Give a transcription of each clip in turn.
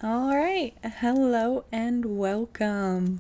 All right, hello and welcome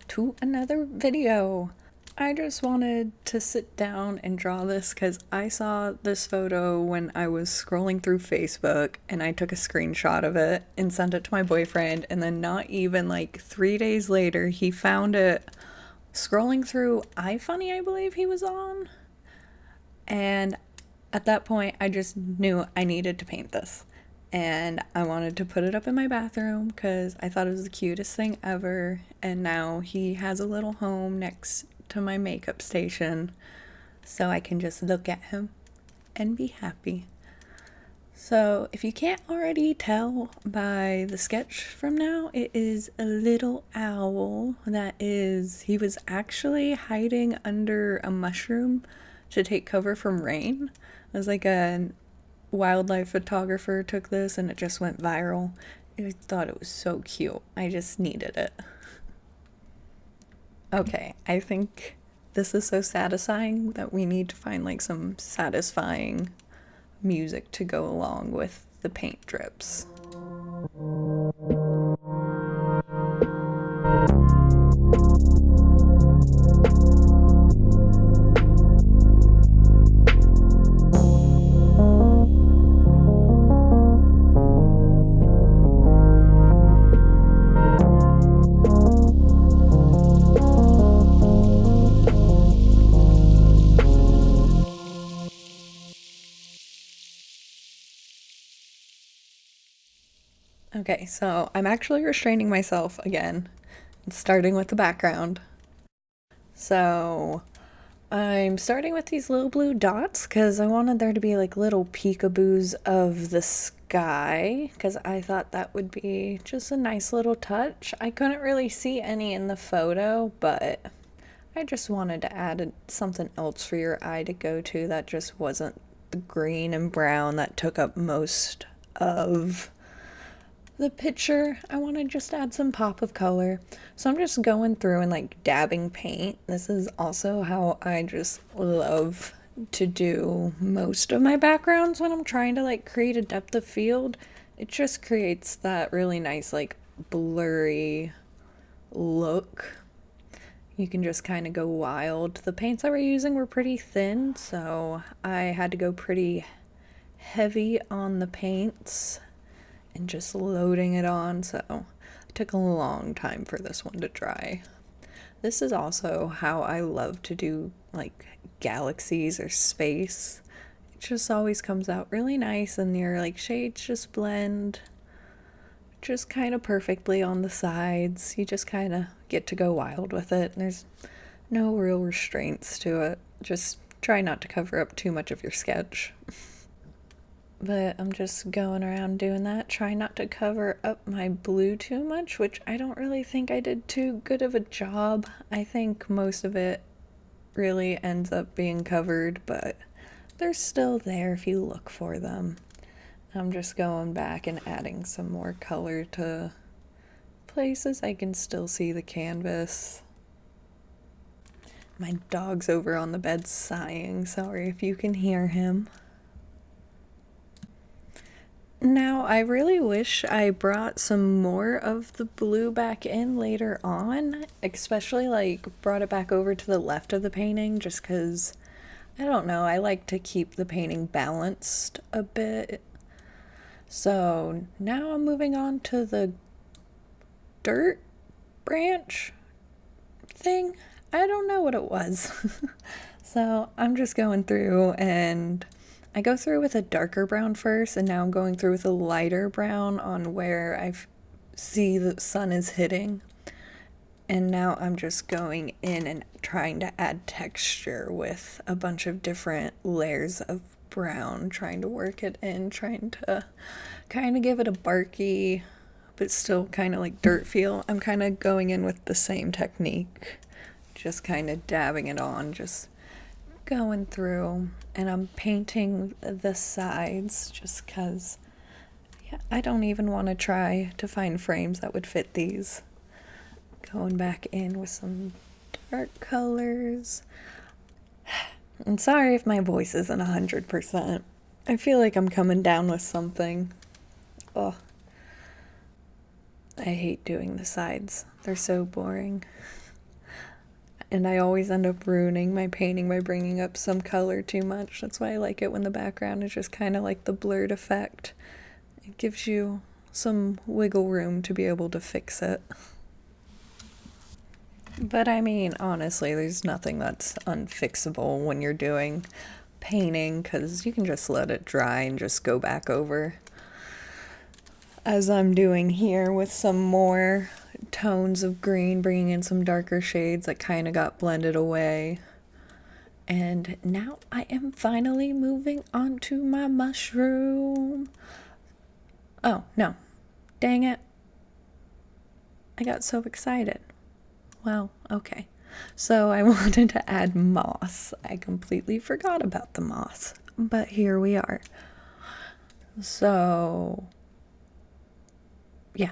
to another video. I just wanted to sit down and draw this because I saw this photo when I was scrolling through Facebook and I took a screenshot of it and sent it to my boyfriend, and then not even like 3 days later, he found it scrolling through iFunny, I believe he was on. And at that point, I just knew I needed to paint this. And I wanted to put it up in my bathroom because I thought it was the cutest thing ever. And now he has a little home next to my makeup station, so I can just look at him and be happy. So, if you can't already tell by the sketch from now, it is a little owl he was actually hiding under a mushroom to take cover from rain. It was like a wildlife photographer took this and it just went viral. I thought it was so cute. I just needed it. Okay, I think this is so satisfying that we need to find like some satisfying music to go along with the paint drips. Okay, so I'm actually restraining myself again, starting with the background. So I'm starting with these little blue dots because I wanted there to be like little peekaboos of the sky because I thought that would be just a nice little touch. I couldn't really see any in the photo, but I just wanted to add something else for your eye to go to that just wasn't the green and brown that took up most of the picture. I want to just add some pop of color. So I'm just going through and like dabbing paint. This is also how I just love to do most of my backgrounds when I'm trying to like create a depth of field. It just creates that really nice like blurry look. You can just kind of go wild. The paints I were using were pretty thin, so I had to go pretty heavy on the paints and just loading it on, so it took a long time for this one to dry. This is also how I love to do like galaxies or space. It just always comes out really nice and your like shades just blend just kind of perfectly on the sides. You just kind of get to go wild with it. There's no real restraints to it. Just try not to cover up too much of your sketch. But I'm just going around doing that, trying not to cover up my blue too much, which I don't really think I did too good of a job. I think most of it really ends up being covered, but they're still there if you look for them. I'm just going back and adding some more color to places I can still see the canvas. My dog's over on the bed sighing. Sorry if you can hear him. Now, I really wish I brought some more of the blue back in later on, especially like brought it back over to the left of the painting, just because, I don't know, I like to keep the painting balanced a bit. So now I'm moving on to the dirt branch thing. I don't know what it was. So I'm just going through and I go through with a darker brown first, and now I'm going through with a lighter brown on where I see the sun is hitting. And now I'm just going in and trying to add texture with a bunch of different layers of brown, trying to work it in, trying to kind of give it a barky, but still kind of like dirt feel. I'm kind of going in with the same technique, just kind of dabbing it on, just going through, and I'm painting the sides just because I don't even want to try to find frames that would fit these. Going back in with some dark colors. I'm sorry if my voice isn't 100%. I feel like I'm coming down with something. Oh. I hate doing the sides. They're so boring. And I always end up ruining my painting by bringing up some color too much. That's why I like it when the background is just kind of like the blurred effect. It gives you some wiggle room to be able to fix it. But I mean, honestly, there's nothing that's unfixable when you're doing painting, because you can just let it dry and just go back over. As I'm doing here with some more tones of green, bringing in some darker shades that kind of got blended away. And now I am finally moving on to my mushroom. Oh, no. Dang it. I got so excited. Well, okay. So I wanted to add moss. I completely forgot about the moss. But here we are. So, yeah.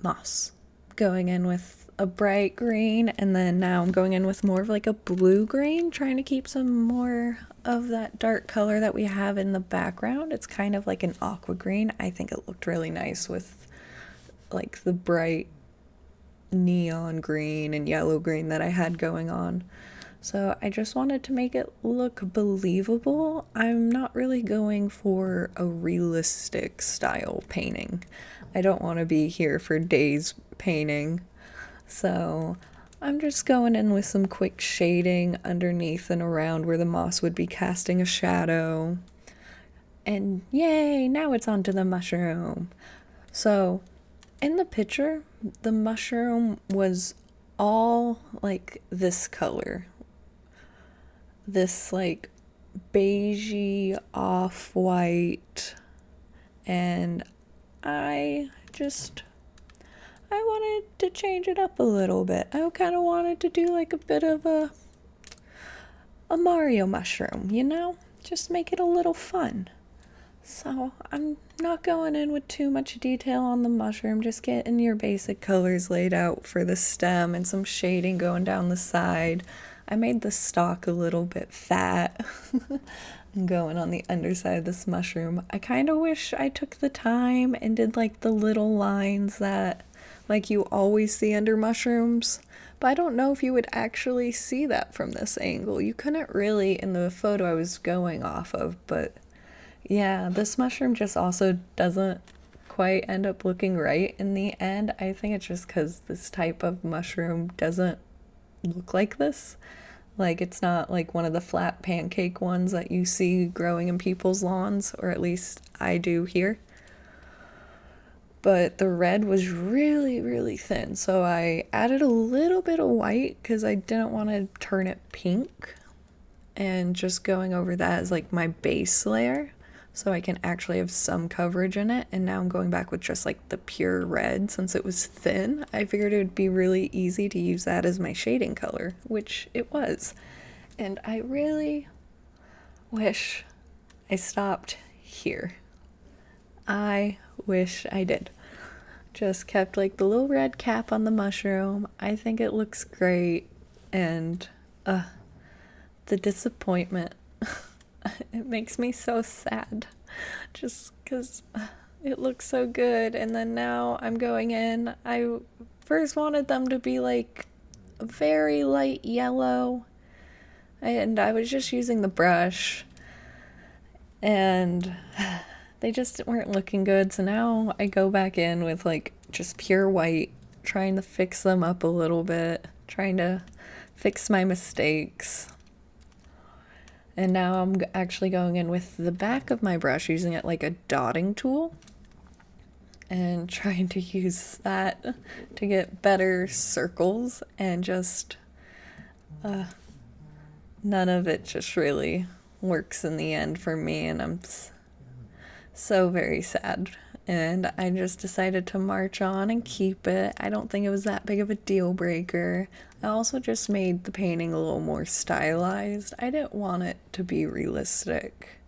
Moss. Going in with a bright green, and then now I'm going in with more of like a blue green, trying to keep some more of that dark color that we have in the background. It's kind of like an aqua green. I think it looked really nice with like the bright neon green and yellow green that I had going on. So I just wanted to make it look believable. I'm not really going for a realistic style painting. I don't want to be here for days painting. So I'm just going in with some quick shading underneath and around where the moss would be casting a shadow. And yay, now it's onto the mushroom. So in the picture, the mushroom was all like this color. This like beigey off-white, and I wanted to change it up a little bit. I kind of wanted to do like a bit of a Mario mushroom, you know? Just make it a little fun. So I'm not going in with too much detail on the mushroom, just getting your basic colors laid out for the stem and some shading going down the side. I made the stalk a little bit fat. I'm going on the underside of this mushroom. I kind of wish I took the time and did like the little lines that like you always see under mushrooms. But I don't know if you would actually see that from this angle. You couldn't really in the photo I was going off of, but yeah, this mushroom just also doesn't quite end up looking right in the end. I think it's just because this type of mushroom doesn't look like this. Like, it's not like one of the flat pancake ones that you see growing in people's lawns, or at least I do here. But the red was really, really thin, so I added a little bit of white because I didn't want to turn it pink, and just going over that as like my base layer so I can actually have some coverage in it. And now I'm going back with just like the pure red since it was thin. I figured it would be really easy to use that as my shading color, which it was. And I really wish I stopped here. I wish I did. Just kept like the little red cap on the mushroom. I think it looks great. And the disappointment, it makes me so sad just because it looks so good. And then now I'm going in. I first wanted them to be like very light yellow, and I was just using the brush, and they just weren't looking good. So now I go back in with like just pure white, trying to fix them up a little bit, trying to fix my mistakes. And now I'm actually going in with the back of my brush, using it like a dotting tool, and trying to use that to get better circles. And just none of it just really works in the end for me, and I'm so very sad. And I just decided to march on and keep it. I don't think it was that big of a deal breaker. I also just made the painting a little more stylized. I didn't want it to be realistic.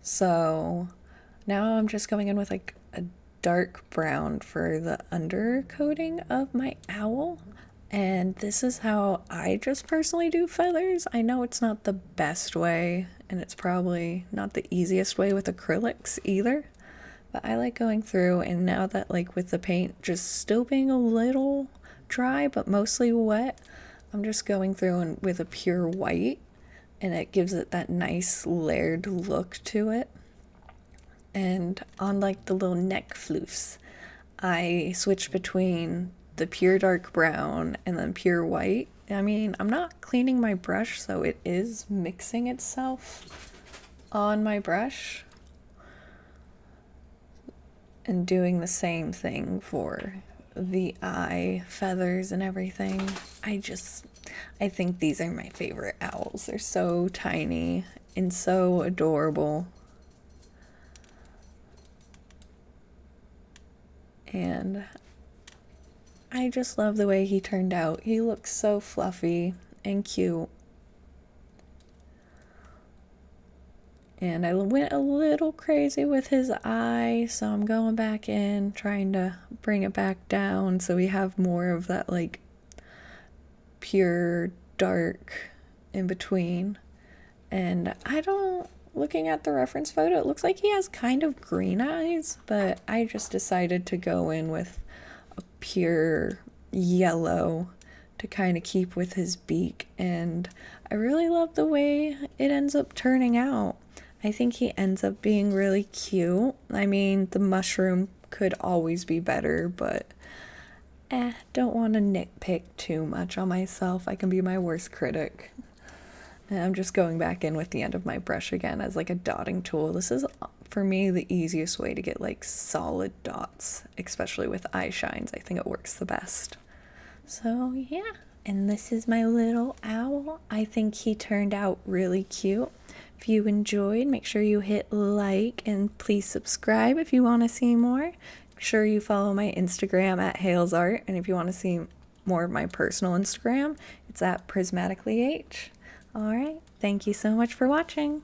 So now I'm just going in with like a dark brown for the undercoating of my owl. And this is how I just personally do feathers. I know it's not the best way, and it's probably not the easiest way with acrylics either. But I like going through, and now that like with the paint just still being a little dry but mostly wet, I'm just going through and with a pure white, and it gives it that nice layered look to it. And on like the little neck floofs, I switch between the pure dark brown and then pure white. I mean, I'm not cleaning my brush, so it is mixing itself on my brush and doing the same thing for the eye feathers and everything. I think these are my favorite owls. They're so tiny and so adorable. And I just love the way he turned out. He looks so fluffy and cute. And I went a little crazy with his eye, so I'm going back in, trying to bring it back down so we have more of that like pure dark in between. And looking at the reference photo, it looks like he has kind of green eyes, but I just decided to go in with a pure yellow to kind of keep with his beak, and I really love the way it ends up turning out. I think he ends up being really cute. I mean, the mushroom could always be better, but don't want to nitpick too much on myself. I can be my worst critic. And I'm just going back in with the end of my brush again as like a dotting tool. This is, for me, the easiest way to get like solid dots, especially with eye shines. I think it works the best. So yeah, and this is my little owl. I think he turned out really cute. If you enjoyed, make sure you hit like and please subscribe if you want to see more. Make sure you follow my Instagram at Hales Art, and if you want to see more of my personal Instagram, it's at prismaticallyh. All right, thank you so much for watching.